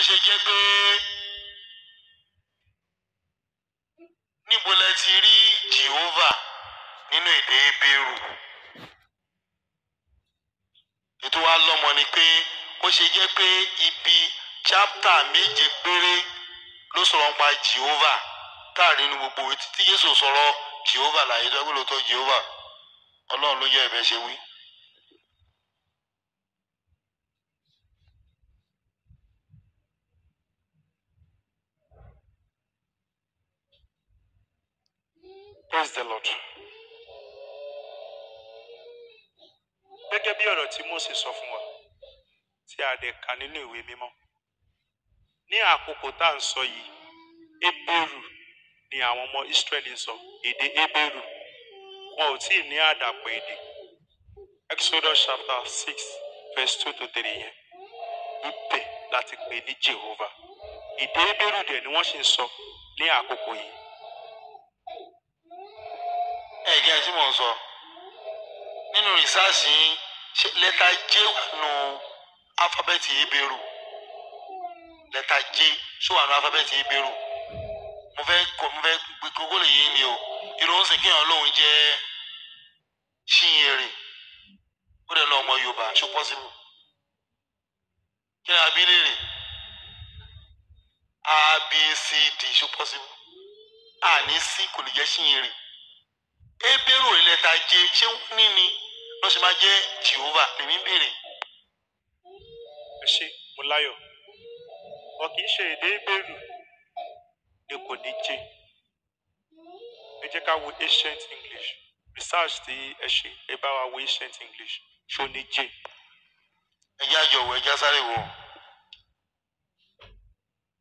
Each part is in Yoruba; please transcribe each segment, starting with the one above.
ṣe jẹ́ pé níbo lẹ ti rí Jehovah nínú èdè Hébérù? ètò wa lọ́mọ ni pé ó ṣe jẹ́ pé ibi chápítà 7 péré ló sọ̀rọ̀ nípa Jehovah káàrin nínú gbogbo ìwé tí Jésù sọ̀rọ̀ Jehovah láyé dọ́gbọ́n lóòótọ́ Jehovah Ọlọ́run ló yẹ ẹ̀bẹ̀ ṣe wí. Praise the Lord. Gẹ́gẹ́ bí ọ̀rọ̀ tí Mósè sọ fún wa tí a dẹ̀ kà nínú ìwé mímọ́. Ní àkókò tá à ń sọ yìí, Hébérù ni àwọn ọmọ Ísírẹ́lì sọ, èdè Hébérù. Wọn ò tí ì ní àdàpọ̀ èdè. Exodus chapter 6 verse 2 to 3 yẹn. Ibẹ̀ láti pè ní Jehovah. Èdè Hébérù dẹ̀ ni wọ́n sì ń sọ ní àkókò yìí. Ẹ̀jẹ̀ tí mò ń sọ nínú rìsáàsì lẹ́tà J wà nù alifábẹ́ẹ̀tì Hébérù. Lẹ́tà J ṣó wà nù alifábẹ́ẹ̀tì Hébérù. mo fẹ́ gbé gbogbo lè yé mi o. ìròhùn sì kéèyàn lóun jẹ́ Ṣínyẹrè ó dẹ̀ lọ ọmọ Yorùbá ṣó pọ́sibú. kí ni abílẹ̀rẹ̀ ABCD ṣó pọ́sibú. àní sí kò lè jẹ́ Ṣínyẹrè. Hébérù ní lẹ́tà J ṣé wọ́n ní ni ló ṣe máa jẹ́ Jehovah lèmi ń béèrè. Ẹ ṣé mo láyọ̀. Wọn kì í ṣe èdè Hébérù ni kò ní J. Ẹ jẹ́ ká wo ancient English. Research tí ẹ ṣe ẹ bá wa wo ancient English. Ṣó ní J? ẹjẹ́ àjọwò ẹjẹ́ sáré wò.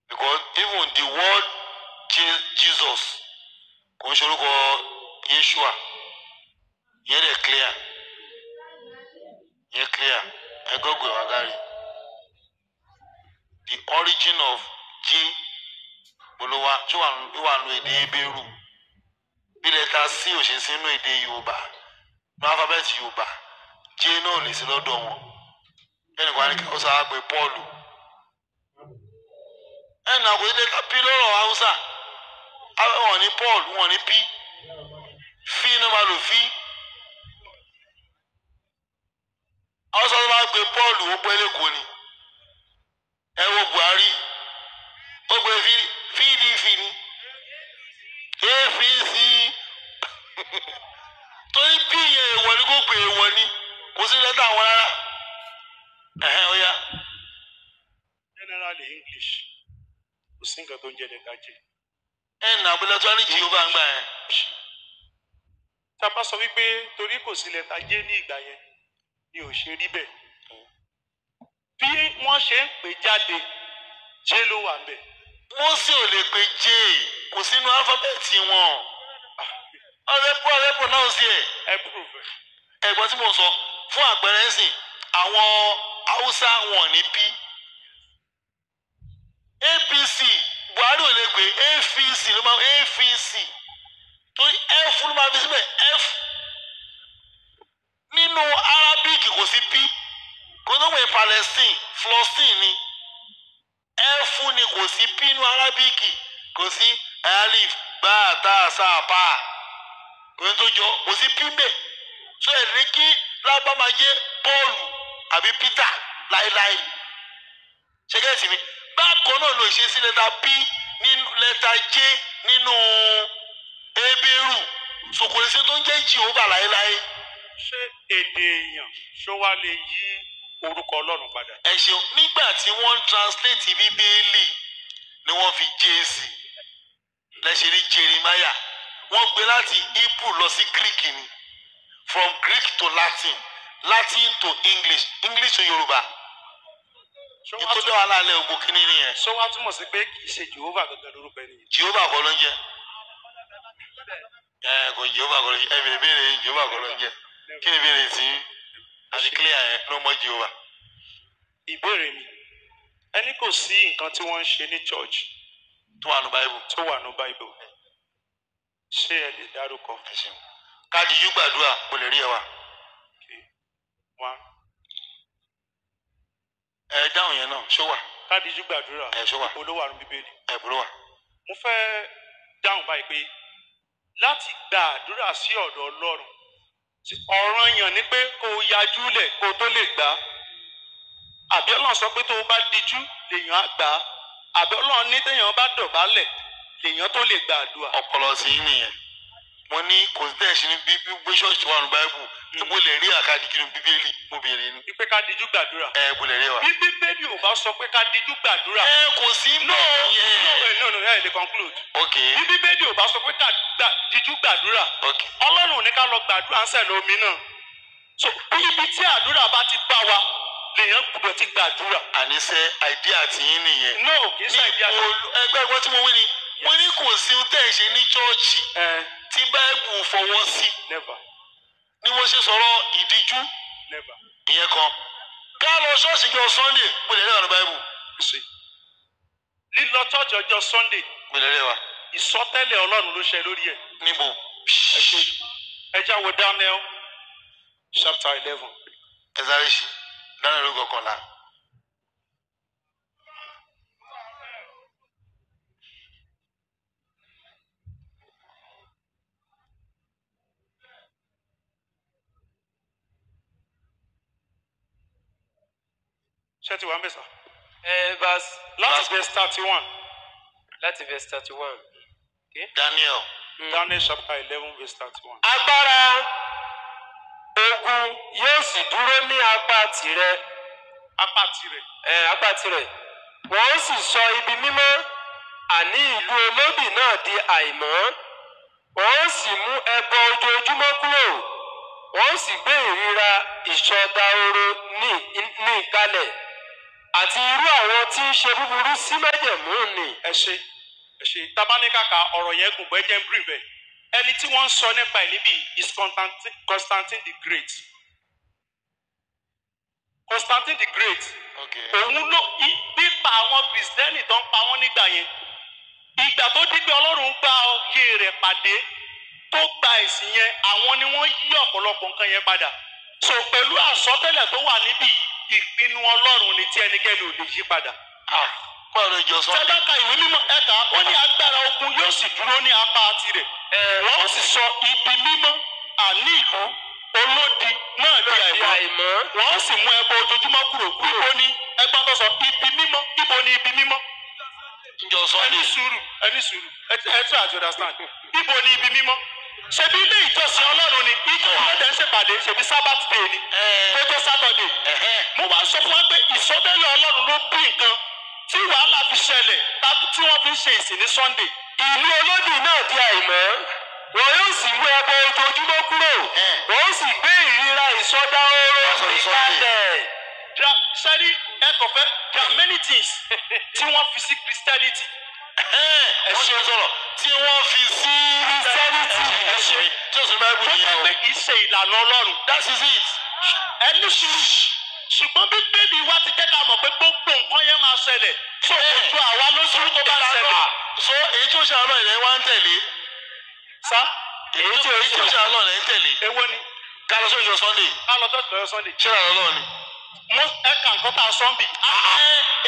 Because even the word Jesus kò ń ṣorúkọ Yeshua yẹn dẹ̀ clear yẹn clear ẹgbẹ́gbẹ́ wàgárì. The origin of J olówó tí wà nù èdè Hébérù bí lẹ́tà C ò ṣe sínú èdè Yorùbá ní alifábẹ́ẹ̀tì Yorùbá J náà lè sí lọ́dọ̀ wọn. ẹnìkan ní káwọ́sá á pè Pọ́ọ̀lù ẹnì àkóyè lẹ́tà P lọ́rọ̀ Haúsá wọn ní Paul wọn ní P fi ní ma lò fi. Haúsá tó máa pè Paul ó pẹ́ lẹ́kọ̀ọ́ ni ẹ wo Buhari ó pè PDP ni APC torí P yẹn èèwọ̀ ni kò pè èèwọ̀ ni kò sí lẹ́tà àwọn rárá. Ó yá. Generally English kò sí nǹkan tó ń jẹ́ lẹ́tà J. Nà abúlé tó ní Jehovah ń gbà yẹn. Tá a bá sọ wípé torí kò sí lẹ́tà J ní ìgbà yẹn ni ò ṣe rí bẹ́ẹ̀. Bí wọ́n ṣe ń pè jáde J ló wà ń bẹ̀. Mósè ò lè pe J kò sínú alifábẹ́ẹ̀tì wọn. ọ̀rẹ́pọ̀ náà sí ẹ̀. ẹ̀gbọ́n tí mo sọ fún àpẹẹrẹ ẹ̀sìn àwọn Haúsá wọn ní P. APC Buhari ò lè pè AFC ló máa AFC torí F ló máa fi síbẹ̀ F. nínú Arabic kò sí P kò tó pè Palestine Flostin ni F ni kò sí P nínú Arabic kò sí alif bá ta sa pa kò tó jọ kò sí P mbẹ so ẹ̀ ní kí lábá máa jẹ́ Pọ́ọ̀lù àbí Peter láéláé ṣẹ́gẹ́ sí mi bákan náà ló ṣe sí lẹ́tà P nínú lẹ́tà J nínú Hébérù sòkòrèsé tó ń jẹ́ Jehovah láéláé. Ṣé èdè èèyàn ṣó wá lè yí orúkọ Ọlọ́run padà? Ẹ ṣeun nígbà tí wọ́n ń translate Bíbélì ni wọ́n fi J sí lẹ́sẹ̀ ní Jeremiah wọ́n gbé láti Hebrew lọ sí Greek ni from Greek to Latin Latin to English English to Yorùbá. Ìtọ́jú alálẹ̀ ògbó kínní nìyẹn. Ṣé wàá túmọ̀ sí pé kì í ṣe Jehovah gangan lórúkọ ẹni? Jehovah kọ́ ló ń jẹ́. Kò Jehovah kọ́ ló ń jẹ́. Ẹ bèrè béèrè Jehovah kọ́ ló ń jẹ́. Kí ni béèrè tí àti clear yẹn ló mọ Jehovah? Ìbéèrè mi, ẹni kò sí nǹkan tí wọ́n ń ṣe ní church tó wà ní Bible. tó wà ní Bible. Ṣé ẹ lè dárúkọ? Ẹ ṣeun. Káàdì yóò gbàdúrà kò lè rí ẹ wá. One. Ẹ dáhùn yẹn náà ṣó wà. ká díjú gbàdúrà ṣó wà olówó àrùn bíbélì. ẹ̀bùrú wà. mo fẹ́ dáhùn báyìí pé láti gba àdúrà sí ọ̀dọ̀ Ọlọ́run ọ̀ranyàn ni pé kó o yajú lẹ̀ kó o tó lè gbà á. àbí Ọlọ́run sọ pé tó o bá díjú lèèyàn á gbà á. àbí Ọlọ́run ní téèyàn bá dọ̀bálẹ̀ lèèyàn tó lè gba àdúrà. ọpọlọ sí i nìyẹn mo ní kò sí tẹ̀sí ní bí ṣọ́ọ̀ṣì wà ní báíbù mo lè rí àkàdì kí ni bíbélì mo béèrè ni. wípé ká díjú gbàdúrà. mo lè rí wa. bí bíbélì ò bá sọ pé ká díjú gbàdúrà. kò sí bẹ́ẹ̀ yẹn. no ẹ lè conclude. ok. bí bíbélì ò bá sọ pé ká díjú gbàdúrà. ok. Ọlọ́run ní ká lọ gbàdúrà ń sẹ̀ lómi náà. so ibi tí àdúrà bá ti bá wa lèèyàn gbọ́dọ̀ ti gbàdúrà. àníṣe àìdí àtìyín nìyẹn. no kì í ṣe àìdí àtìyín. ẹgbẹ́ ẹgbẹ́ tí mo wí ni mo ní kò sí ohun tẹ́ ẹ̀ ṣe ní chọ́ọ̀chì tí báíbù fọwọ́ sí. never. ni mo ṣe sọ̀rọ̀ ìdíjú. never. ìyẹn kan. ká lọ ṣọ́ọ̀ṣì jọ Sunday mo lè rí ọ̀nà báíbù. lílọ church ọjọ́ Sunday. mo lè rí wa. ìsọtẹ́lẹ̀ Ọlọ́run ló ṣe lórí ẹ̀. níbo. ẹ já wo Daniel chapter 11. ẹ sáré ṣí Daniel ló kọkànlá. ṣé ti wà ń bẹ̀ sà? Láti verse 31. láti verse 31. Okay. Daniel. Daniel chapter 11 verse 31. Agbára ogun yóò sì dúró ní apá tirẹ̀. apá tirẹ̀. Apá tirẹ̀. Wọ́n ó sì sọ ibi mímọ́ àní ìlú olóbì náà di àìmọ́. Wọ́n ó sì mú ẹbọ ojoojúmọ́ kúrò. Wọ́n ó sì gbé ìríra ìṣọdahoro ní ìkalẹ̀. Àti irú àwọn tí ń ṣe búburú sí májẹ̀mú ni. ẹ ṣe tabaníkàkà ọ̀rọ̀ yẹn gùn bọ́ ẹ jẹ́ ń brief ẹ̀. ẹni tí wọ́n ń sọ nípa ẹ̀ níbí is Constantine the Great. Constantine the Great. òun ló pípa àwọn Kristẹni tó ń pa wọ́n nígbà yẹn. ìgbà tó di pé Ọlọ́run gba oyè rẹ̀ pàdé tó gba ẹ̀sìn yẹn àwọn ni wọ́n yí ọ̀pọ̀lọpọ̀ nǹkan yẹn padà. so pẹ̀lú àsọtẹ́lẹ̀ tó wà níbí ìpinnu Ọlọ́run ni tí ẹnikẹ́ni ò lè yí padà. báwo ló jọ Sunday. sẹ́dáka ìwé mímọ́ ẹ̀ka ó ní agbára ogun yóò sì dúró ní apá tirẹ̀. wọ́n sì sọ ibi mímọ́ àní ìlú olódi náà di àìmọ́. wọ́n sì mú ẹbọ ojoojúmọ́ kúrò. ibo ni ẹgbọ́n tó sọ ibi mímọ́ ibo ni ibi mímọ́. jọ Sunday. ẹni sùúrù ẹ try to understand. ibo ni ibi mímọ́. ṣebí ilé ìjọsìn Ọlọ́run ni ìjọ ọlọ́dẹ ń ṣèpàdé ṣebí Sabbath day ni tó jẹ́ Saturday. mo wá sọ fún wa pé ìsọtẹ́lẹ̀ Ọlọ́run ló bí nǹkan tí wàhálà fi ṣẹlẹ̀ tí wọ́n fi ń ṣe ìsìn ní Sunday. Ìlú olódì náà di àìmọ́. Wọn yóò sì mú ẹbọ ojoojúmọ́ kúrò. Wọ́n ó sì gbé ìríra ìṣọdahoro ìkalẹ̀. sẹ́rí ẹ̀kọ́fẹ́ there are many things tí wọ́n fi sí Christianity. ẹ ṣe sọ̀rọ̀ tí wọ́n fi sí Christianity ẹ ṣe tí o sì máa bù tó yẹn jẹ́ o. pé kì í ṣe ìlànà Ọlọ́run. that is it. ẹni sùúrù ṣùgbọ́n Bíbélì wa ti jẹ́ ká mọ̀ pé gbogbo nǹkan yẹn máa ṣẹlẹ̀. so ojú àwa lójú tó bá ṣẹlẹ̀. so èyí tó ṣe àná ilẹ̀ wa ń tẹ̀lé. sá èyí tó ṣe àná ilẹ̀ ń tẹ̀lé. èwo ni. ká lọ sóyún Sunday. ká lọ sọ́ọ̀tì lọ́yọ̀ Sunday. ṣé ìlànà Ọlọ́run ni. mo ẹ̀ka nǹkan tá a sọ ń bì.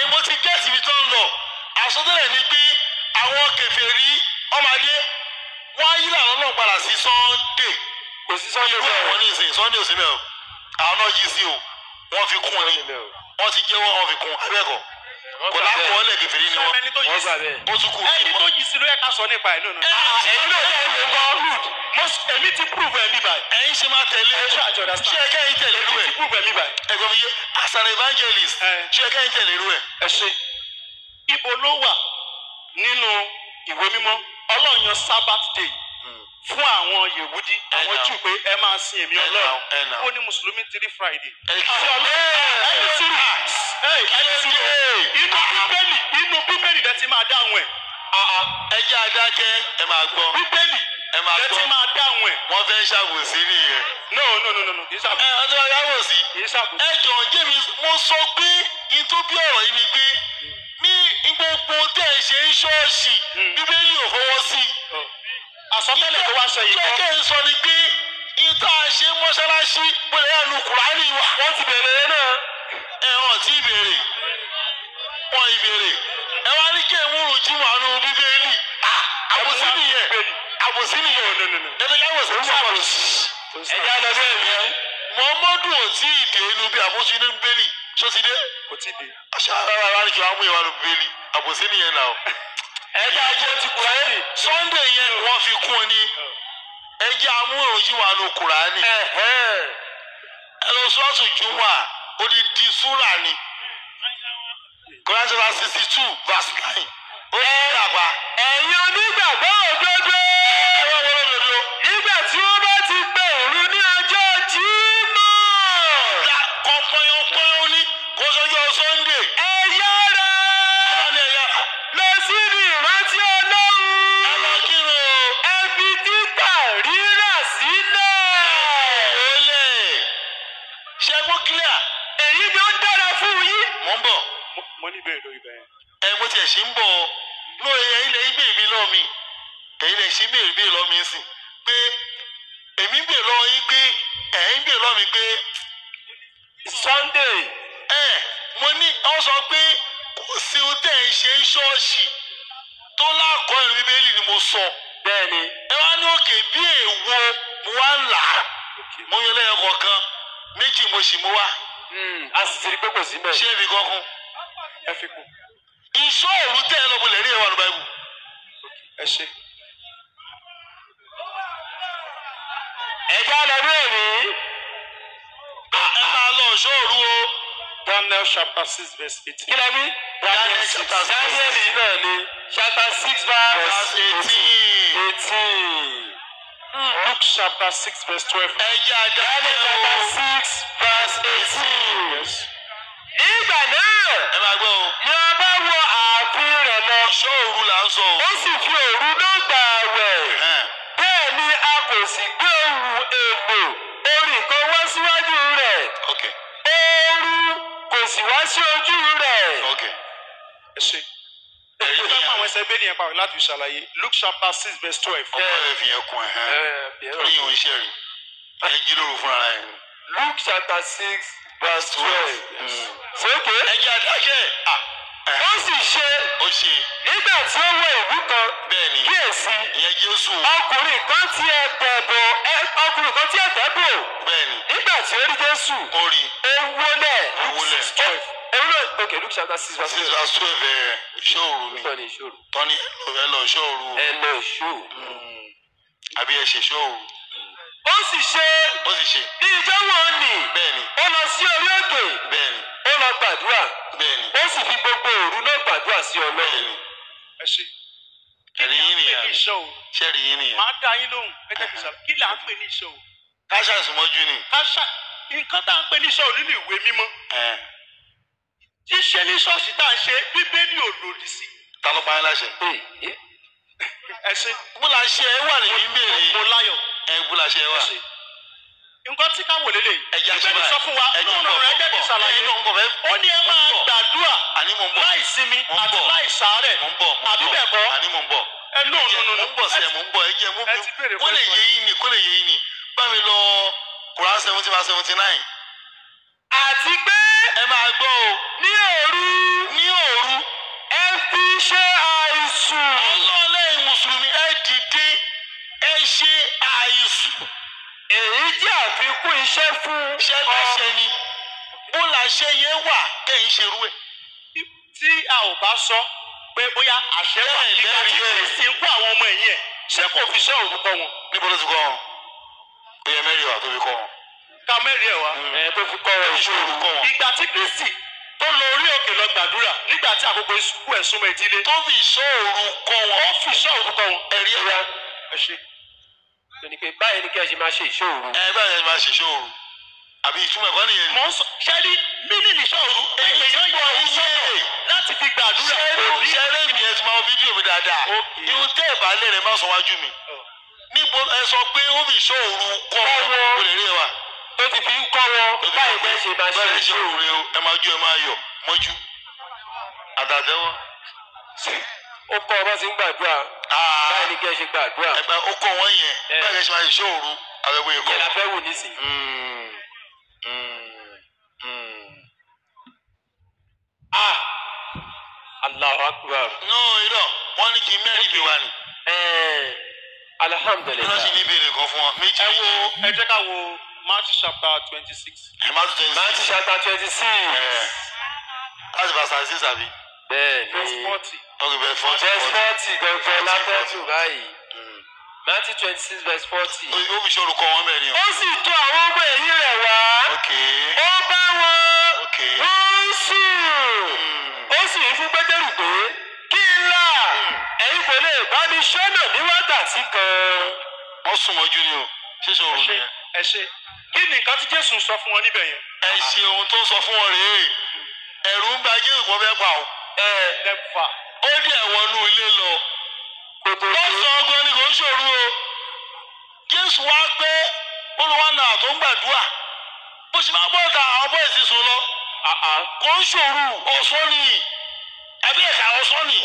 èmo ti gẹ́ẹ̀sì ibi tó ń lọ àsọtẹ́lẹ̀ ni pé àwọn kèfèrí ọmọdé wọ́n á yí làwọn náà padà sí Sunday. Kò sí Sunday ìlú àwọn ní ìsìn Sunday ò sí mẹ́ o àwọn náà yí sí o wọ́n fi kún ni wọ́n ti jẹ́wọ́ wọ́n fi kún abẹ́kọ̀ kò lápò ọ̀lẹ̀ kèfèrí ni wọ́n gbà bẹ́ẹ̀. ó tún kù. ẹni tó yí sí ló yẹ ká sọ nípa ẹ̀ náà. ẹ̀yin náà yẹ ẹ̀yin kọ́ rude èmi ti prove ẹ̀ níbà yìí. ẹ̀yin ṣe máa tẹ̀lé ṣé ẹ kẹ́yìn tẹ̀lé irú ẹ̀ ti prove ẹ̀ níbà yìí. ẹ̀gbọ́n mi yé as an evangelist ṣé ẹ kẹ́yìn tẹ̀lé irú ẹ̀. ẹ ṣe ibo ló wà nínú ìwé mímọ́ Ọlọ́run yan Sabbath day fún àwọn Yehudi àwọn Júù pé ẹ máa sin èmi Ọlọ́run ó ní Mùsùlùmí ti rí Friday. ẹni sùúrù inú Bíbélì dẹ ti máa dáhùn ẹ̀. ẹ jẹ́ adákẹ́ ẹ máa gbọ́ Bíbélì dẹ ti máa dáhùn ẹ̀. wọ́n fẹ́ ṣàbòsí nìyẹn. no kì í ṣàbòsí. ọjọ́ adáwòsí kì í ṣàbòsí. ẹ jọ ǹjẹ́ mi mo sọ pé ìtúbí ọ̀rọ̀ yìí ni pé ní gbogbo tẹ́ ẹ ṣe ń ṣọ́ọ̀ṣì Bíbélì ò fọwọ́ sí. àsọtẹ́lẹ̀ tó wá ṣe yìí kọ́. jẹ́kẹ́ ń sọ ni pé ìta ṣe mọ́ṣáláṣí pẹ̀lú ẹnu Kùránì wa. Wọ́n ti bẹ̀rẹ̀ náà. hàn tí ìbéèrè wọn ìbéèrè ẹ wá ní kí ẹ múrù jímọ̀ àánú bíbélì àbòsí nìyẹn àbòsí nìyẹn ẹgbẹ́ yà wọ̀ sí àbòsí. ẹja lọ bẹ́ẹ̀ ni. Muhammadu ò tí ì dé inú bí àbòsí ní bíbélì tó ti dé. kò tí ì dé. aṣọ ara ní kí wọ́n mú ìwà ní bíbélì àbòsí nìyẹn náà. ẹja jẹ́ ti Kùránì. Sunday yẹn wọ́n fi kún ni ẹjẹ́ amúrò jímọ̀ àánú Kùránì. ẹ lọ sọ́ọ̀tù jùmọ̀ odidi súrà ni. Quran chapter 62 verse 9. Ó yẹ àgbà. ẹ̀yin onígbàgbọ́ òdodo. Ẹ̀rọ wọn lódodo. nígbà tí wọ́n bá ti pe ìrun ní ọjọ́ Jímọ̀. Ọ̀dà kan pọ́nyọ́pọ́nyọ́ ní kó sọ́jọ́ Sunday. ẹ yára Ọ̀dà ni ẹ̀yà. lọ síbi ìrántí Ọlọ́run. Ẹ lọ kírun o. ẹ fi títà rírà sílẹ̀. Olè. Ṣẹ́gun clear. èyí ni ó dára fún yín. Mo ń bọ̀. mo ní ìbéèrè lórí bẹ́ẹ̀. Mo tiẹ̀ ṣe ń bọ̀ ló ẹ̀yin lè ń gbèrè lọ́ọ̀ mi ẹ̀yin lè ṣe gbèrè lọ́ọ̀ mi sìn pé èmi ń gbèrè lọ́ọ̀ yín pé ẹ̀yin ń gbèrè lọ́ọ̀ mi pé Sunday. mo ní ọ sọ pé kò sí ohun tẹ̀ ń ṣe ń ṣọ́ọ̀ṣì tó lákọ̀ọ́ ìrìn bíbélì ni mo sọ. bẹ́ẹ̀ni. Ẹ wá ní òkè bí èèwo mo wá ń là á mo yan lẹ́yìn kọ̀ọ̀kan méjì mo sì mú wá. a sì ti rí pé kò sí bẹ́ẹ̀. ṣé èmi kankan ẹ fi kún. ìṣọ́ òru tẹ́ ẹ lọ bolẹ̀ rí ẹ̀wà ní báyìí. ẹ ṣe. ẹja lọ bẹ́ẹ̀ ni. ẹ máa lọ ìṣọ́ òru o. Daniel chapter 6 verse 18. kí lẹ wí. Daniel chapter 6. Daniel náà ni chapter 6 verse 18. 18. Luke chapter 6 verse 12. Ẹja Daniel chapter 6 verse 18. Yes. nígbà náà ẹ máa gbọ́ o. ni ọba wọ ààfin rẹ̀ lọ. ìṣọ́ òru là ń sọ o. ó sì fi òru náà gbà àwẹ̀. bẹ́ẹ̀ ni a kò sì gbé ohun èlò orin kan wá síwájú rẹ̀. ok ooru kò sì wá sí ojú rẹ̀. ok. ẹ ṣe. èyí fẹ́ mọ àwọn ẹsẹ̀ bẹ́ẹ̀ ni ẹ pàrọ̀ láti ṣàlàyé Luke chapter 6 verse 12. ọkọ rẹ fi yẹn kún ẹ torí yìí ò ń ṣe rí ẹ jí lóru fúnra rẹ. Luke chapter 6 verse 12. sókè. ẹja dákẹ́. ó sì ṣe ó ṣe. nígbà tí ó wọ ìlú kan. bẹ́ẹ̀ ni kíyèsí ìyẹn Jésù. ọkùnrin kan tí ẹ tẹ̀ bọ̀ bẹ́ẹ̀ ni nígbà tí ó rí Jésù ó rí ó wólẹ̀. Ó wólẹ̀. òun náà ok Luke chapter 6 verse 6 12. verse 12 ìṣọ́ òru ni Tọ́ni ìṣòro. tọ́ni ẹ lọ ìṣọ́ òru ẹ lọ ìṣòro. àbí ẹ ṣe ìṣọ́ òru. ó sì ṣe ó sì ṣe. ní ìjọ wọn nì. bẹ́ẹ̀ ni ó lọ sí orí òkè. bẹ́ẹ̀ ni ó lọ gbàdúrà. bẹ́ẹ̀ ni ó sì fi gbogbo òru náà gbàdúrà sí bẹ́ẹ̀ Ọlọ́run. ni ẹ ṣe. ẹ̀rí yín nìyà iṣẹ́ òru. ṣẹ́ẹ̀rí yín nìyà. máa dá yín lóhùn ẹ jẹ́ kí n ṣàlàyé kí là ń pè ní iṣẹ́ òru. káṣá ìsúnmọ́jú ni. nǹkan tá à ń pè ní iṣẹ́ òru nínú ìwé mímọ́. ẹ̀ ṣíṣe ní ṣọ́ọ̀ṣì tá à ń ṣe bíbélì ò lòdì sí. ta ló pa yín láṣẹ. ẹ ṣe. búlà ṣe ẹ wà nìyí ń béèrè. mo láyọ̀. búlà ṣe ẹ wà. ẹ ṣe. nǹkan tí ká wò lélẹ̀. ẹja ṣe ìbéèrè sọ fún wa ẹjọ ń nínú bọ̀ rẹ̀ jẹ́ kí n ṣàlàyé. ẹyin náà ń bọ̀ fẹ́. ó ní ẹ máa gbàdúrà àní mò ń bọ̀. láì sinmi Mo ń àti bọ̀. láì sàárẹ̀. mò ń bọ̀ mò ń àbí bọ̀. bẹ́ẹ̀ kọ́. àní mò ń bọ̀. ẹ nù nù mò ń bọ̀ sẹ́ mò ń bọ̀ ẹ jẹ́ mú ẹ ti béèrè kó lè fún yé yín ni kó lè yé yín ni bá mi lọ Quran 70:79. àti pé ẹ máa gbọ́ o ní òru ní òru ẹ fi ṣe àìsùn. ọlọ́ọ̀lẹ́yìn mùsùlùmí ẹ dìde ẹ ṣe àìsùn. èyí jẹ́ àfikún iṣẹ́ fún ṣé bá ṣe ni bó la ṣe yẹn wà kẹ́yìn ṣerú ẹ̀. tí a ò bá sọ pé bóyá àṣẹ wà Bẹ́ẹ̀, nígbà tí bẹ́ẹ̀, Kristi ń kó àwọn ọmọ ẹ̀yìn ẹ̀ ṣé kò fi ṣẹ́ òru kọ́ wọn. níbo ló ti kọ́ wọn ó yẹ mẹ́rin wà tó fi kọ́ wọn. ká mẹ́rin ẹ̀ wá. tó fi kọ́ wọn ìṣòro kọ́ wọn. ìgbà tí Kristi tó lọ orí òkè lọ gbàdúrà nígbà tí àkókò ìsìnkú ẹ̀ súnmọ́ ìdílé. tó fi ìṣòro kọ́ wọn. ó fi ṣẹ́ òru kọ́ wọn. ẹ̀rí ẹ̀rọ ẹ ṣe. ní pé báyìí ni kí ẹ ṣe máa ṣe ìṣòro. báyìí ẹ máa ṣe ìṣòro àbí ìtumọ̀ ẹ̀kọ́ nìyẹn. mọ̀ ń sọ ṣẹ́rí mímí ní ṣọ́ọ̀rù èèyàn yọ ohun sọ́tọ̀ láti fi gbàdúrà. ṣẹ́rẹ́ mi ẹ ti máa wo fídíò mi dáadáa irun tẹ́ ẹ̀ bá lé rẹ̀ má sọ wájú mi. níbo ẹ sọ pé ó fi ìṣòro kọ́ wọn kò lè rí ẹ wà. tó ti fi ń kọ́ wọn báyìí bẹ́ẹ̀ ṣe máa ṣe bẹ́ẹ̀ ṣe ìṣòro. òru rẹ o ẹ máa jó ẹ máa yọ̀ mọ́jú àtàtẹ́wọ́. ó kọ́ ọ bá ti ń gbàdúrà báyìí ni kí ẹ ṣe gbàdúrà. ẹgbẹ́ ó kọ́ wọn yẹn bẹ́ẹ̀ ṣe máa ṣe ìṣòro àwẹ̀wò ẹ̀kọ́. ìyẹn la fẹ́ wù nísìnyí. Allahu Akbar. no irọ́ wọ́n ní kí n mẹ́rin mi wá ni. Ẹ alhamdulillah. wọ́n sì ní ìbéèrè kan fún wọn méjì méjì. ẹ jẹ́ ká wo Matthew chapter 26. ẹ má tún tẹ̀sí. Matthew chapter 26. láti bá sàrẹ́sì sàbí. verse Bẹ́ẹ̀ni. 40. ok bẹ́ẹ̀ fọ́. Verse 40 gangan látẹ́tù báyìí. Matthew 26 verse 40. ó fi ṣe orúkọ wọn bẹ́ẹ̀ ni o. Ó sì tọ̀ àwọn ọmọ ẹ̀yìn rẹ̀ wá. ok Ó bá wọn. ok. Wọ́n ń sùn. Ó sì wí fún Pétérù pé kí n là ẹ̀yin kò lè bá mi ṣọ́nà ní wákàtí kan. wọ́n sùn mọ́jú ni o ṣíṣe òru ni. ẹ ṣe kí ni nǹkan tí Jésù sọ fún wọn níbẹ̀ yẹn. ẹ ṣe ohun tó sọ fún wọn rèé ẹ̀rù ń bà Jésù kó fẹ́ pa o. Never. ó dẹ̀ wọnú ilé lọ. lọ́sàn-án gan ni kò ń ṣòro o. Jésù wá pé olùwànà tó ń gbàdúrà bó ṣe máa bọ́ ta àwọn bọ́ọ̀ ìsísọ lọ. kò ń ṣòro ọ̀sán ni ẹbí ẹ̀ka ọ̀sán ni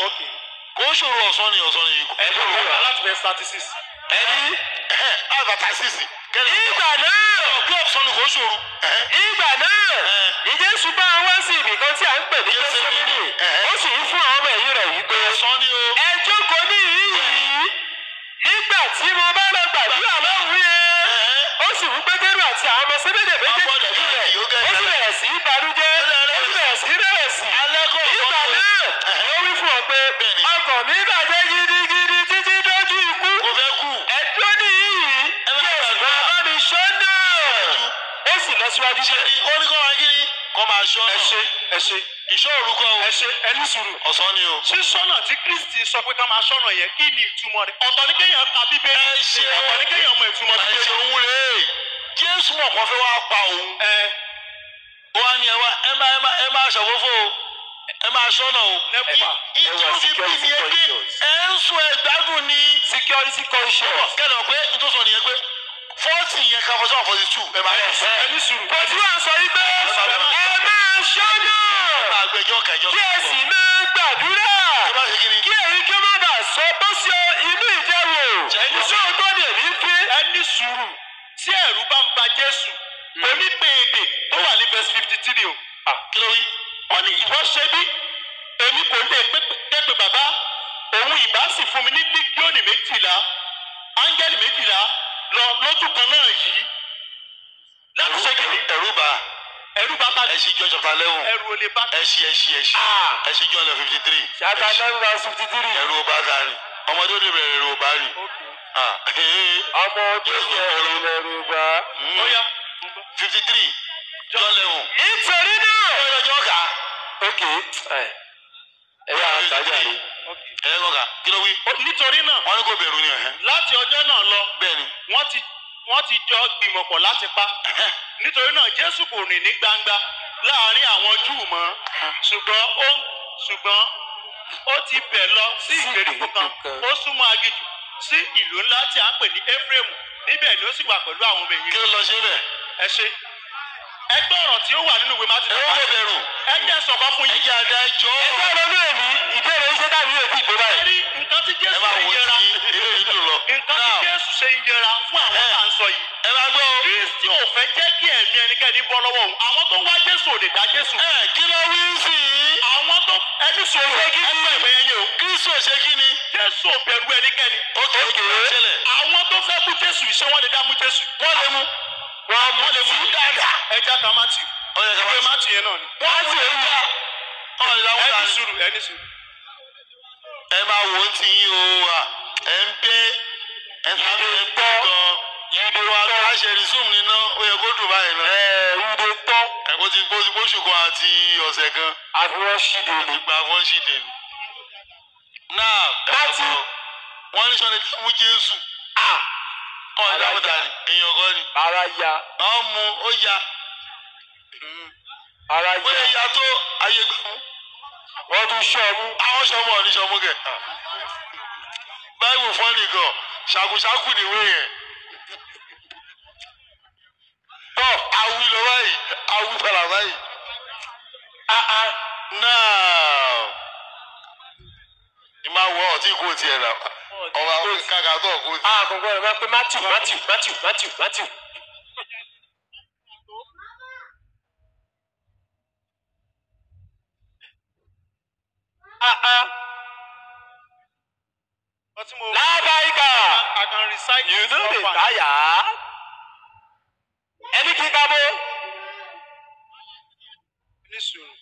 kò ń ṣòro ọ̀sán ni ọ̀sán ni. ẹ ló wà láti verse 36. ẹni advertising. Ìgbà náà. ọ̀pẹ́ ọ̀sán ni kò ń ṣòro. Ìgbà náà. Ìjésù bá wọn wá sí ibìkan tí a ń pè ní Gẹ́sẹ́mánì. Ó sì ń fún àwọn ọmọ ẹ̀yìn rẹ̀ wípé ọ̀sán ni o. ẹ jókòó níhìn-ín nígbà tí mo bá lọ gbàdúrà lọ́hùn-ún yẹn. Ó sì wí Pétérù àti àwọn ọmọ Sébédè méjèèjì rẹ̀. Ó sì bẹ̀rẹ̀ sí í banújẹ́. Ó sì bẹ̀rẹ̀ sí í rẹ̀wẹ̀sì. Ìgbà náà ló wí fún ọ pé ọkàn mi bàjẹ́ gidigidi títí dójú ikú. kò fẹ́ kú. Ẹ dúró níhìn-ín kí ẹ sì máa bá mi ṣọ́nà. Ó sì lọ síwájú ṣe ni ó ní kọ́ máa kí ni kọ́ máa ṣọ́ náà. ẹ ṣe ìṣọ́ orúkọ o. ẹ ṣe ẹ ní sùúrù. ọ̀sán ni o. sísọ́nà tí Kristi sọ pé ká máa ṣọ́nà yẹn kí ni ìtumọ̀ rẹ̀. ọ̀tọ̀ ní kéèyàn ka Bíbélì. ẹ ṣe ọ̀tọ̀ ní kéèyàn mọ ìtumọ̀ ẹ Bíbélì. ṣe òun rèé Jésù mọ̀ kàn fẹ́ wá pa òun. wọ́n á ní ẹ máa ṣàfófó o ẹ máa ṣọ́nà o. ìtú fi bí mi yẹn pé ẹ ń sún ẹ gbádùn ní. security conscious. kẹ́ni ọ̀ pé nítorí sọ nìyẹn pé 40 yẹn ká fọ́sọ́ 42 ẹ máa yẹ. ẹ ní sùúrù. Bọ̀dú à ń sọ yí pé ẹ máa ṣọ́nà. àgbẹjọ́ kẹjọ. Kí ẹ sì máa gbàdúrà. tó bá ṣe kí ni. Kí èyí kí ó má bàa sọ bó ṣe inú ìdẹ́wò. Sóòótọ́ ni èmi fi. ẹ ní sùúrù. tí ẹ̀rù bá ń ba Jésù onípèèdè tó wà ní verse 53 o. kí ló wí. wọ́n ní ìwọ ṣe bí èmi kò lè pépè bàbá òun ìbá sì fún mi ní lígíọ̀nì 12 áńgẹ́lì 12 lọ lójú kan náà yìí láti ṣe kìíní. ẹ̀rù bá bá ẹ ṣí John chapter 11. ẹ̀rù ò lè bá. ẹ ṣí ẹ ṣí John 53. Chapter 11 verse 53. ẹ̀rù ọba dání ọmọdé ó lè bẹ̀rẹ̀ ẹ̀rù ọba rí. Ọmọ ọdún yẹn ẹ̀rù bá. ó yá 53 John 11. Nítorí náà. ó yẹ ọjọ́ ká. Ok. Ẹ yà àtàjà ni. ẹ yẹ kọ́ka kí ló wí. nítorí náà wọ́n ní kò bẹ̀rù ni ẹ̀hẹ́. láti ọjọ́ náà lọ bẹ́ẹ̀ni. wọ́n ti jọ gbìmọ̀pọ̀ láti pa. nítorí náà Jésù kò rìn ní gbangba láàrin àwọn Júù mọ́ ṣùgbọ́n ó ti bẹ̀ lọ sí ìgbèríko kan ó súnmọ́ aginjù sí ìlú ńlá tí a ń pè ní Éfrémù níbẹ̀ ni ó sì wà pẹ̀lú àwọn ọmọ ẹ̀yìn kí ló lọ ṣe bẹ́ẹ̀. ẹ ṣe ẹgbẹ́ ọ̀rọ̀ tí ó wà nínú ìwé Mátíù. ẹ wọ́n kò bẹ̀rù. ẹ jẹ́ sọ̀kọ́ fún ẹ yín. jẹ́ àdá ẹjọ́. Ẹgbẹ́ ọlọ́dún èmi ìbéèrè iṣẹ́ tàbí èdè ìgbé báyìí. ẹ̀rí nǹkan tí ẹ Jésù máa ṣe ń wò yẹra tí eléyìí dùn lọ. nǹkan tí Jésù ṣe ń yẹra fún àwọn tá à ń sọ yìí. ẹ máa gbọ́. Kristi ò fẹ́ jẹ́ kí ẹ̀mí ẹnikẹ́ni bọ́ lọ́wọ́ òun. àwọn tó wá Jésù ò lè dá Jésù. kí ló wí sí i. àwọn tó ẹni sọ̀rọ̀ ẹgbẹ́ ìwé yẹn yẹn o. Kristo ṣe kí ni. Jésù ò bẹ̀rù ẹnikẹ́ni. ókè ṣẹlẹ̀. àwọn tó fẹ́ mú Jésù ṣé wọ́n lè dá mú Jésù. wọ́n lè mú. wọ́n lè mú dáadáa. ẹja kan Mátíù. ìwé Mátíù yẹn náà ni. wọ́n mú èyí ká. ẹni sùúrù ẹni sùúrù. ẹ máa wò ó ti yín o wa ẹ ń gbé ẹ ń sábẹ́ ẹ ń gbọ́ gan. ìdè wa ló wá ṣe resume níná ó yẹ kó dùn báyìí náà. Ìdè tán. ẹ kó ti gbóṣù kan àti ọ̀sẹ̀ kan. Àfihàn ṣíde ni. ìgbà wọn ṣì dé ni. náà Mátíù. wọ́n ní sọ́ni mú Jésù. ọ̀ ẹ̀ dábòtà ni èèyàn kan ni. Ara ya. wọ́n mú ó ya. Ara ó lè ya. ya tó ayé gbà mú. Wọ́n tún ṣọ́ mú. àwọn sọmọ ò ní sọmọ kẹ. báyìí fún nìkan ṣàkúṣàkú nìwé yẹn. tọ́ awi lọ báyìí awi padà báyìí. náà ìmọ̀ àwọ̀ ọ̀tí kò tiẹ̀ nà ọba kàkà tó kò tiẹ̀. Àkọ́kọ́ rẹ̀ máa pé Mátíù. fight you no dey often. tire. ẹni kíkà bó. Ní sùúrù.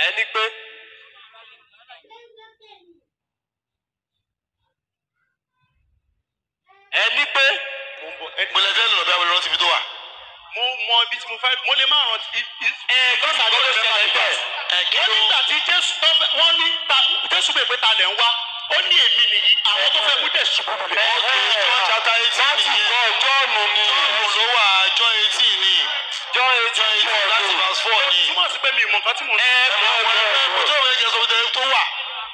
ẹni pé ẹni pé Mo ń bọ̀. mo lè fẹ́ lọ bí abẹ́rẹ́ rántí ibi tó wà. Mo mọ ibi tí mo fẹ́, mo lè má rántí. gọ́sà ló ṣẹlẹ̀ bẹ́ẹ̀. Kí Wọ́n ló nígbà tí Jésù tó fẹ́, wọ́n ní Jésù bèbè pé ta lẹ̀ ń wá. Ó ní èmi nìyí, àwọn tó fẹ́ mú dẹ̀ ṣubú lulẹ̀. John chapter 18 nìyẹn. jọ́ọ̀nù ni John ló wà John 18 ni. John John 18 láti verse 4 ni. Túmọ̀ sí pé mi ò mọ nǹkan tí mo ń sọ. Mo tó fẹ́ jẹ́ sọ bí tẹ́lẹ̀ tó wà.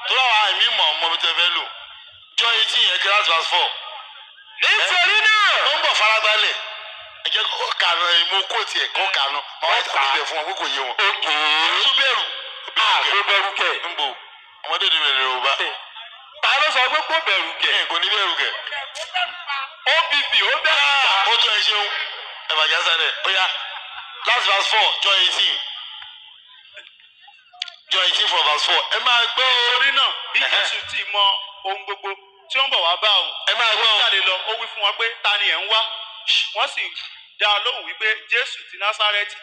Tó láwọn àmì mọ̀ ọmọ mi tẹ́ fẹ́ lò. John 18 yẹn kí láti verse 4. nítorí náà. Ó ń bọ̀ farabalẹ̀. Ẹ jẹ́ kó kànú mo kó tiẹ̀ kó kànú. Màá wá tàbí ibẹ̀ fún wọn kó kò yé wọn. Tó bẹ̀rù. kó bẹ̀rù kẹ̀. Ń bò ọmọdé ni bẹ̀rẹ̀ Yorùbá. ta ló sọ pé kó bẹ̀rù kẹ̀. Kò ní bẹ̀rù kẹ̀. OPP ó bẹ̀rù ta. Ó tún ẹ ṣeun. Ẹ bàjẹ́ sálẹ̀. Ó yá. Last verse 4, John 18. John 18 from verse 4. Ẹ máa gbọ́ o. Torí náà, bí Jésù ti mọ ohun gbogbo tí ó ń bọ̀ wá bá òun. Ẹ máa gbọ́ Ó o. jáde lọ, ó wí fún wọn pé ta ni ẹ̀ ń wá. Wọ́n sì dá a lóhùn wípé Jésù ti Násárẹ́tì.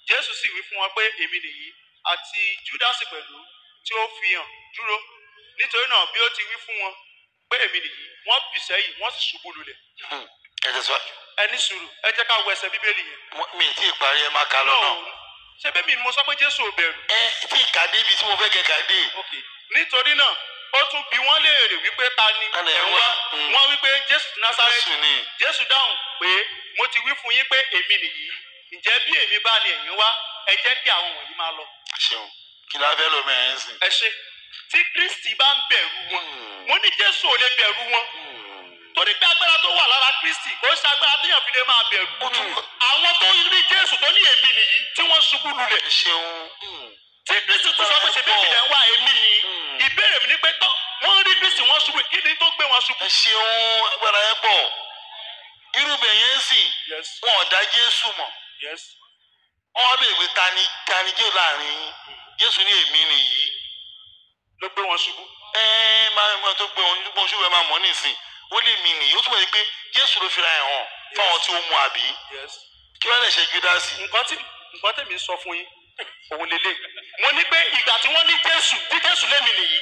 Jésù sì wí fún wọn pé èmi nìyí àti Júdásì pẹ̀lú tí ó fi hàn dúró. Nítorí náà bí ó ti wí fún wọn pé èmi nìyí, wọ́n bì sẹ́yìn, wọ́n sì ṣubú lulẹ̀. Ẹ tẹ̀síwájú. Ẹ ní sùúrù, ẹ jẹ́ ká wo ẹsẹ̀ Bíbélì yẹn. Mi ì tí ì parí ẹ máa kà lọ náà. Ṣé bẹ́ẹ̀ mi ni mo sọ pé Jésù ò bẹ̀rù? Ẹ tí ì kà dé ibi tí mo fẹ́ kẹ́ kà dé. Okay. Nítorí náà ó tún bi wọ́n léèrè wípé ta ni Ta ni ẹ̀ ẹ̀ ń ń wá. wá? Wọ́n wípé Jésù ti Násárẹ́tì. Jésù ni. Jésù dáhùn pé mo ti wí fún yín pé èmi nìyí. Ǹjẹ́ bí èmi bá ní ẹ̀yin wá, ẹ jẹ́ kí àwọn wọ̀nyí máa lọ. Ṣeun. Kí ni a fẹ́ lọ mẹ́rin sìn? Ẹ ṣe. Tí Kristi bá ń bẹ̀rù wọn, mo ní Jésù ò lè bẹ̀rù wọn. Torí pé agbára tó wà lára Kristi, ó ṣe agbára téèyàn fi lè máa bẹ̀rù. Àwọn tó rí Jésù tó ní èmi nìyí tí wọ́n ṣubú lulẹ̀. Ṣeun. Tí Kristi tún sọ pé ṣe bẹ́ẹ̀ ilẹ̀ ń wá èmi nìyí. Ìbéèrè mi ni pé tán, wọ́n rí Kristi wọ́n ṣubú, kí ni tó gbé wọn ṣubú? Ẹ ṣeun agbára yẹn pọ̀. Irú bẹ̀ yẹn sìn. Yes. Wọn ò dá Jésù mọ̀. Yes. Wọ́n wá bèèrè pé ta ni Jésù láàrin yín. Jésù ní èmi nìyí. Ló gbé wọn ṣubú. Máa mọ tó gbé wọn gbọ́n ṣùgbọ́n ẹ máa mọ̀ nísìn. Ó lè mi nìyí. Ó túmọ̀ sí pé Jésù ló fira ẹ̀ hàn fáwọn tí ó mu àbí. Yes. Kí wọ́n lè ṣe Júdásì. Nǹkan tèmi sọ fún yín òun lélẹ̀. Mo ní pé ìgbà tí wọ́n ní Jésù tí Jésù lémi nìyí,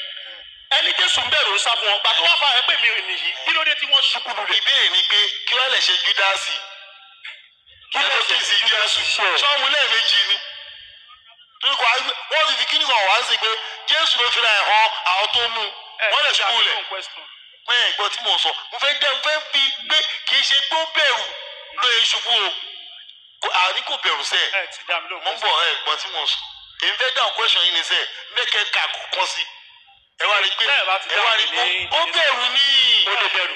ẹni Jésù ń bẹ̀rù ń sá fún wọn. Gbà tó wá fara ẹ pé mi nìyí, kí ló dé tí wọ́n ṣubú lulẹ̀? Ìbéèrè ni pé kí wọ́n lè ṣe Júdásì. Kí lè ṣe sí Jésù. Ṣọ́ọ̀mù lẹ́ẹ̀mejì ni. Torí kò wọ́n ti fi kíní kan wá sí pé Jésù ló fira ẹ̀ hàn àwọn tó mú. Wọ́n lè ṣubú lẹ̀. Mẹ́rin ìgbọ́ tí mò ń sọ, mo fẹ́ fi pé kì í ṣe pé ó bẹ̀rù lóye ṣubú o. Àní kò bẹ̀rù sẹ́ẹ̀. Ẹ ti dá mi lóhùn. Mo ń bọ̀ ẹ̀gbọ́n tí mò ń sọ. Èmi fẹ́ dáhùn question yìí ni sẹ́ẹ̀, mẹ́kẹ́ ká kọ̀ọ̀kan sí. Ẹ wá rí pé ó bẹ̀rù ní. Ó lè bẹ̀rù.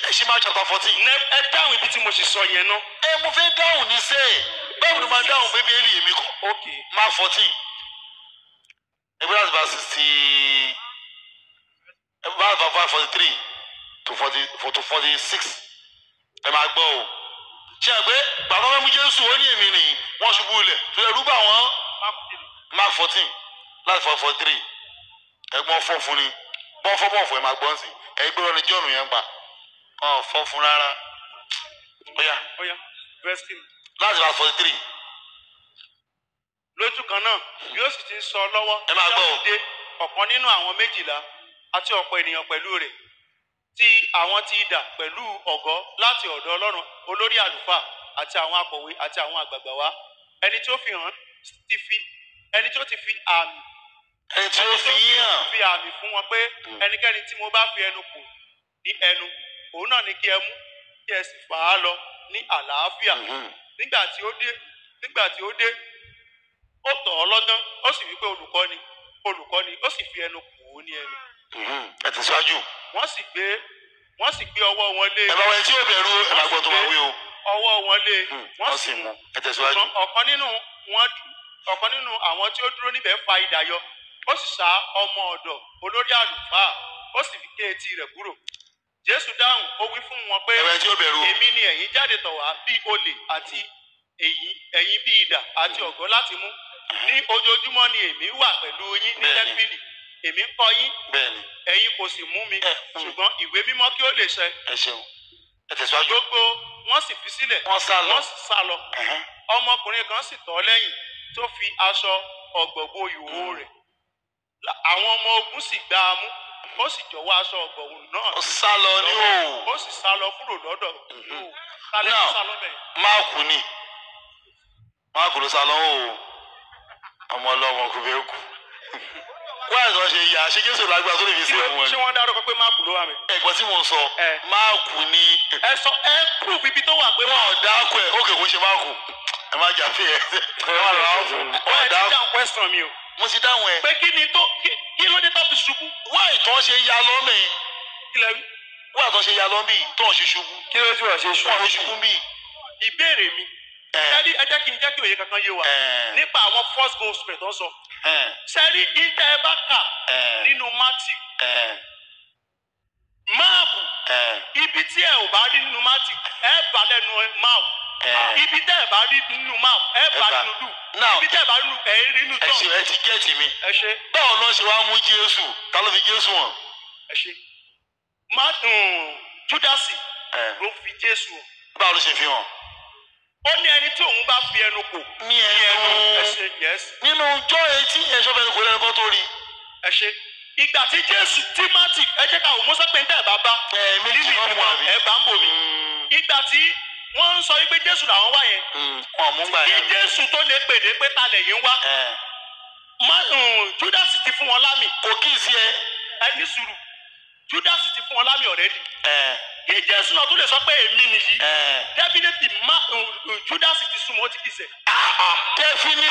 Ẹ ṣí máa chapter 14. Ẹ dáhùn ibi tí mo sì sọ yẹn náà. Mo fẹ́ dáhùn ní sẹ́ẹ̀. Báwo ni máa dáhùn Bíbélì èmi kọ́? Okay. Mark 14. Ẹgbẹ́ láti bá 60. Verse 43 to 46. Ẹ máa gbọ́ o. Ṣé ẹ pé bàbá mẹ́mú Jésù ó ní èmi nìyí, wọ́n ṣubú ilẹ̀. Tó ẹrú bá wọn. Mark 14 láti 43. Ẹgbọ́n fọ́ fún ni. Bọ́n fọ́ ẹ máa gbọ́n sí. Ẹgbẹ́ wọn ni John yẹn pa. Wọ́n fọ́ fún rárá. Ó yá. Verse 3. Láti verse 43. Lójú kan náà, bí ó sì ti ń sọ lọ́wọ́, Ẹ máa gbọ́ o. jáde ọ̀kan nínú àwọn 12 àti ọ̀pọ̀ ènìyàn pẹ̀lú rẹ̀. Tí àwọn ti idà pẹ̀lú ọ̀gọ́ láti ọ̀dọ̀ Ọlọ́run, olórí àlùfáà àti àwọn akọ̀wé àti àwọn àgbààgbà wá. Ẹni tí ó ti fi àmì. Ẹni tí ó fi hàn. Fi àmì fún wọn pé ẹnikẹ́ni tí mo bá fi ẹnu kò ní ẹnu, òun náà ni kí ẹ mú, kí ẹ sì fà á lọ ní àlàáfíà. Nígbà tí ó dé, ó tọ̀ ọ́ lọ́gán, ó sì wí pé olùkọ́ni, ó sì fi ẹnu kò ó ní ẹnu. Ẹ tẹ̀síwájú. Wọ́n sì gbé ọwọ́ wọn lé. Ẹ bá wọn tí ó bẹ̀rù ẹ máa gbọ́ tó máa wí o. Ọwọ́ wọn lé. Wọ́n sì mú. Ẹ tẹ̀síwájú. Ọ̀kan nínú àwọn tí ó dúró níbẹ̀ fa idà yọ. Ó sì sá ọmọ ọ̀dọ̀ olórí àlùfáà, ó sì fi gé etí rẹ̀ kúrò. Jésù dáhùn, ó wí fún wọn pé èmi ni ẹ̀yin jáde tọ̀ wá bí olè àti ẹ̀yin bí idà àti ọ̀gọ́ láti mú. Ní ojoojúmọ́ ni èmi wà pẹ̀lú yín ní tẹ́ḿpìlì. èmi ń kọ́ yín bẹ́ẹ̀ni ẹ̀yin kò sì mú mi fún mi. ṣùgbọ́n ìwé mímọ́ kí ó lè ṣẹ. ẹ ṣeun ẹ tẹ̀síwájú. gbogbo wọn sì fi sílẹ̀ wọ́n sá lọ. wọ́n sì sá lọ. ọmọkùnrin kan sì tọ̀ ọ́ lẹ́yìn tó fi aṣọ ọ̀gbọ̀ bo ìhòòhò rẹ̀. àwọn ọmọ ogun sì gbá a mú ó sì jọ̀wọ́ aṣọ ọ̀gbọ̀ náà. ó sá lọ ní òòrùn. ó sì sá lọ kúrò lọ́dọ̀. kálẹ̀ Now, sá lọ́bẹ̀. máàkù ni máàkù ló sá lọ o ọmọ ọlọ́mọ kò bẹ́ẹ̀ kú. wọ́n àìsàn ṣe yà ṣé Jésù lágbára tó lè fi sí ìwọ̀n ṣé ni. wọ́n dárúkọ pé máàkù ló wà mí. ẹ̀gbọ́n tí mò ń sọ Ẹ. máàkù ni. ẹ sọ ẹ proof ibi tó wà pé wọn ò dákọ ẹ ó kè kó ṣe máàkù ẹ má jà fí ẹ wọn lọ àwọn fún wọn ò ẹ ti dákọ. dáhùn question mi o. mo ti dáhùn ẹ. pé kí ló dé tó fi ṣubú. wọ́n ìtàn ṣe ya lọ́mì kí lẹ wí. wọ́n àtàn ṣe ya lọ́mì tó ń ṣe ṣubú. kí ló tí wọ́n ṣe wọ́n fi ṣubú bí. ìbéèrè mi. sẹ́rí ẹ jẹ́ kí òye kankan yé wa. nípa àwọn first gospel tó ń sọ. sẹ́rí ìtẹ́ ẹ bá kà nínú Matthew. máàkù ibi tí ẹ ò bá rí nínú Matthew ẹ bá lẹ́nu máàkù. ibi tẹ́ ẹ bá rí nínú máàkù ẹ bá nínú lù. ibi tẹ́ ẹ bá rí nínú ẹ John. ṣe ẹ ti gẹ́ẹ̀tì mi. ẹ ṣe. báwo ló ń ṣe wá mú Jésù ta ló fi Jésù hàn. ẹ ṣe. Júdásì ló fi Jésù hàn. báwo ló ṣe fi hàn. ó ní ẹni tí òun bá fi ẹnu kò. ní ẹnu ẹ ṣe yes. nínú ọjọ́ etí ẹ̀ṣọ́ fẹ́ẹ́ kò lẹ́nu kan tó rí. ẹ ṣe. ìgbà tí Jésù tí Mátì ẹ jẹ́ ká wò mọ́sá pé ń tẹ̀ bá bá. méjì náà mú àbí. ẹ bá ń bò mí. ìgbà tí wọ́n ń sọ wípé Jésù làwọn wá yẹn. wọn mú gbà kí yẹn. Jésù tó lè pèdè pé ta lẹ̀ yín wá. Júdásì ti fún wọn lámì. kò kí ì sí ẹ. ẹ ní sùúrù Júdásì ti fún wọn lámì ọ̀rẹ́dì. kí Jésù náà tó lè sọ pé èmi nìyí. definitely Júdásì ti súnmọ́ ó ti kìí sẹ̀. definitely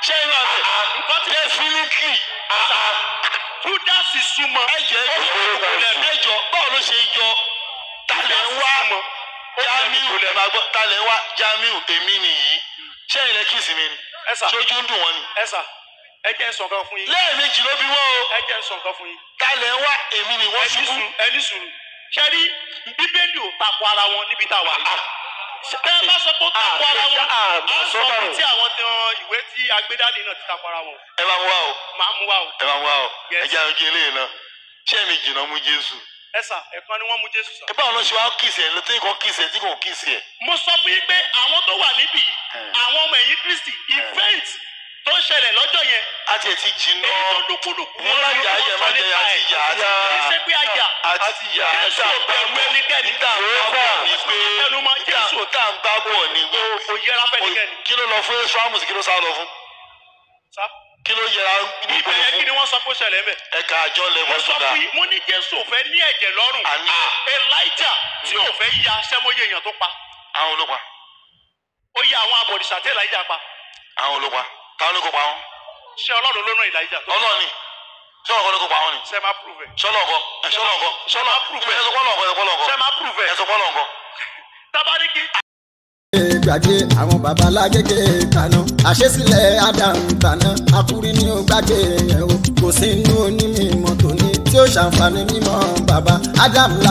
ṣé ìwà bẹ̀ definitely Júdásì súnmọ́. ẹjọ báwo ló ṣe yọ talẹ̀ ń wá Jamiu ẹ̀ máa gbọ́ talẹ̀ ń wá Jamiu èmi nìyí ṣé ilẹ̀ kìsì mi ni ṣojú ń dùn wọ́n ni. ẹ sà ẹ jẹ́ sọ nǹkan fún yín. lẹ́ẹ̀mejì ló bí wọ́n o. ẹ jẹ́ sọ nǹkan fún yín. talẹ̀ ń wá èmi ni wọ́n ṣubú. ẹni sùúrù ṣẹ́rí bíbélì ò takò ara wọn níbi tá a wà yìí. bẹ́ẹ̀ bá sọ pé ó takò ara wọn á sọ pé tí àwọn ìwé tí agbédáde náà ti takò ara wọn. ẹ máa mú wa o. máa mú wa o. ẹ máa mú wa o. ẹ jẹ́ ojú eléyìí náà ṣé èmi jìnnà mú Jésù. ẹ sà ẹ̀kan ni wọ́n mú Jésù sà. ẹ báwo ló ṣe wá kìsì ẹ tí kò kìsì ẹ tí kò kìsì ẹ. mo sọ fún yín pé àwọn tó wà níbí àwọn ọmọ ẹ̀yìn Kristi event tó ń ṣẹlẹ̀ lọ́jọ́ yẹn. a ti ti jìnnà. èyí tó dúkúdùkú wọn má jà yẹ má jẹ àti yà àti yà. ṣé pé àjà àti yà Jésù ò bẹ̀rù ẹnikẹ́ni. tá à ń bá bọ̀ ni pé Jésù tá à ń bá bọ̀ ni pé kò yẹra fẹ́ ẹnikẹ́ni. kí ló lọ fún Jésù àmùsí kí ló sá lọ fún. kí ló yẹra ní ìbò ibẹ̀ yẹn kí ni fún. wọ́n sọ pé ó ṣẹlẹ̀ mẹ́. ẹ̀ka àjọ lẹ̀ mo wọ́n sọ sọ̀dá. fún yín mo ní Jésù ò fẹ́ ní ẹ̀jẹ̀ lọ́rùn. àní Elijah tí ò fẹ́ ya sẹ́móye èèyàn tó pa. àwọn olópa. ó yẹ àwọn abọ̀rìṣà tí Elijah pa. àwọn olópa táwọn olóko pa wọn. ṣé Ọlọ́run ló rán Elijah tó. ọlọ́ọ̀ni sọ́wọ́n kọ́ lóko pa wọn ni. ṣé máa prove ẹ̀. sọ́lọ́ọ̀kọ́ sọ́lọ́ọ̀kọ́ prove ẹ̀. ẹ̀sọ́ pọ́lọ́ọ̀kọ́ ṣé máa prove ẹ̀. ẹ̀sọ́ pọ́lọ́ọ̀kọ́. tábàdíkì. gbàgbé àwọn babalágége kaná àṣesílẹ̀ Ádámù tàná akúrí ní ó gbàgbé yẹn o kò sí inú onímọ̀ tòní tí ó ṣàǹfààní mímọ́ bàbá Ádámù.